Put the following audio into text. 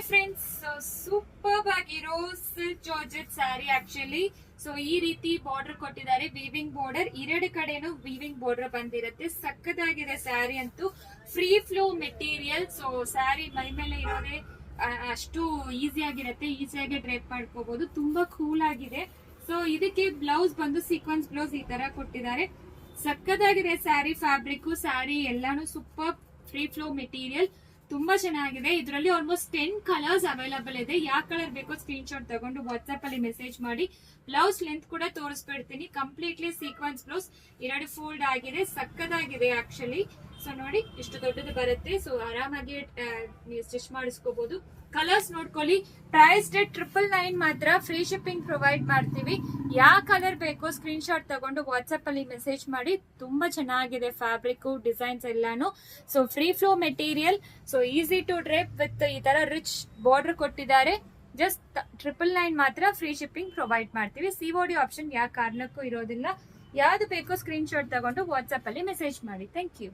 Friends, super ಆಗಿರೋ silk georgette sari actually. So ಈ ರೀತಿ ಬಾರ್ಡರ್ ಕೊಟ್ಟಿದ್ದಾರೆ, ವೀವಿಂಗ್ ಬಾರ್ಡರ್, ಎರಡು ಕಡೆನೂ ವೀವಿಂಗ್ ಬಾರ್ಡರ್ ಬಂದಿರುತ್ತೆ. ಸಕ್ಕದಾಗಿದೆ ಸ್ಯಾರಿ ಅಂತೂ, free flow material. So sari ಮೈ ಮೇಲೆ ಇರೋದೇ ಅಷ್ಟು ಈಸಿ ಆಗಿರುತ್ತೆ, ಈಸಿಯಾಗಿ ಡ್ರೇಪ್ ಮಾಡ್ಕೋಬಹುದು, ತುಂಬಾ ಕೂಲ್ ಆಗಿದೆ. ಸೊ ಇದಕ್ಕೆ ಬ್ಲೌಸ್ ಬಂದು ಸೀಕ್ವೆನ್ಸ್ ಬ್ಲೌಸ್ ಈ ತರ ಕೊಟ್ಟಿದ್ದಾರೆ. ಸಕ್ಕದಾಗಿದೆ ಸ್ಯಾರಿ, ಫ್ಯಾಬ್ರಿಕ್ ಸ್ಯಾರಿ ಎಲ್ಲಾನು ಸೂಪರ್ ಫ್ರೀ ಫ್ಲೋ ಮೆಟೀರಿಯಲ್, ತುಂಬಾ ಚೆನ್ನಾಗಿದೆ. ಇದರಲ್ಲಿ ಆಲ್ಮೋಸ್ಟ್ 10 ಕಲರ್ಸ್ ಅವೈಲಬಲ್ ಇದೆ. ಯಾವ ಕಲರ್ ಬೇಕೋ ಸ್ಕ್ರೀನ್ ಶಾಟ್ ತಗೊಂಡು ವಾಟ್ಸ್ಆಪ್ ಅಲ್ಲಿ ಮೆಸೇಜ್ ಮಾಡಿ. ಬ್ಲೌಸ್ ಲೆಂತ್ ಕೂಡ ತೋರಿಸ್ಬಿಡ್ತೀನಿ. ಕಂಪ್ಲೀಟ್ಲಿ ಸೀಕ್ವೆನ್ಸ್ ಬ್ಲೌಸ್, ಎರಡು ಫೋಲ್ಡ್ ಆಗಿದೆ, ಸಕ್ಕದಾಗಿದೆ ಆಕ್ಚುಲಿ. ಸೊ ನೋಡಿ ಇಷ್ಟು ದೊಡ್ಡದು ಬರುತ್ತೆ. ಸೊ ಆರಾಮಾಗಿ ನೀವು ಸ್ಟಿಚ್ ಮಾಡಿಸ್ಕೋಬಹುದು. ಕಲರ್ಸ್ ನೋಡ್ಕೊಳ್ಳಿ. ಪ್ರೈಸ್ ಡೇಟ್ 999 ಮಾತ್ರ, ಫ್ರೀ ಶಿಪ್ಪಿಂಗ್ ಪ್ರೊವೈಡ್ ಮಾಡ್ತೀವಿ. ಯಾವ ಕಲರ್ ಬೇಕೋ ಸ್ಕ್ರೀನ್ ಶಾಟ್ ತಗೊಂಡು ವಾಟ್ಸ್ಆಪ್ ಅಲ್ಲಿ ಮೆಸೇಜ್ ಮಾಡಿ. ತುಂಬಾ ಚೆನ್ನಾಗಿದೆ ಫ್ಯಾಬ್ರಿಕ್, ಡಿಸೈನ್ಸ್ ಎಲ್ಲಾನು. So free flow material, so easy to drape with ಈ ತರ ರಿಚ್ ಬಾರ್ಡರ್ ಕೊಟ್ಟಿದ್ದಾರೆ. ಜಸ್ಟ್ 999 ಮಾತ್ರ ಫ್ರೀ ಶಿಪ್ಪಿಂಗ್ ಪ್ರೊವೈಡ್ ಮಾಡ್ತೀವಿ. ಸಿಒಡಿ ಆಪ್ಷನ್ ಯಾವ ಕಾರಣಕ್ಕೂ ಇರೋದಿಲ್ಲ. ಯಾವ್ದು ಬೇಕೋ ಸ್ಕ್ರೀನ್ ಶಾಟ್ ತಗೊಂಡು ವಾಟ್ಸ್ಆಪ್ ಅಲ್ಲಿ ಮೆಸೇಜ್ ಮಾಡಿ. Thank you.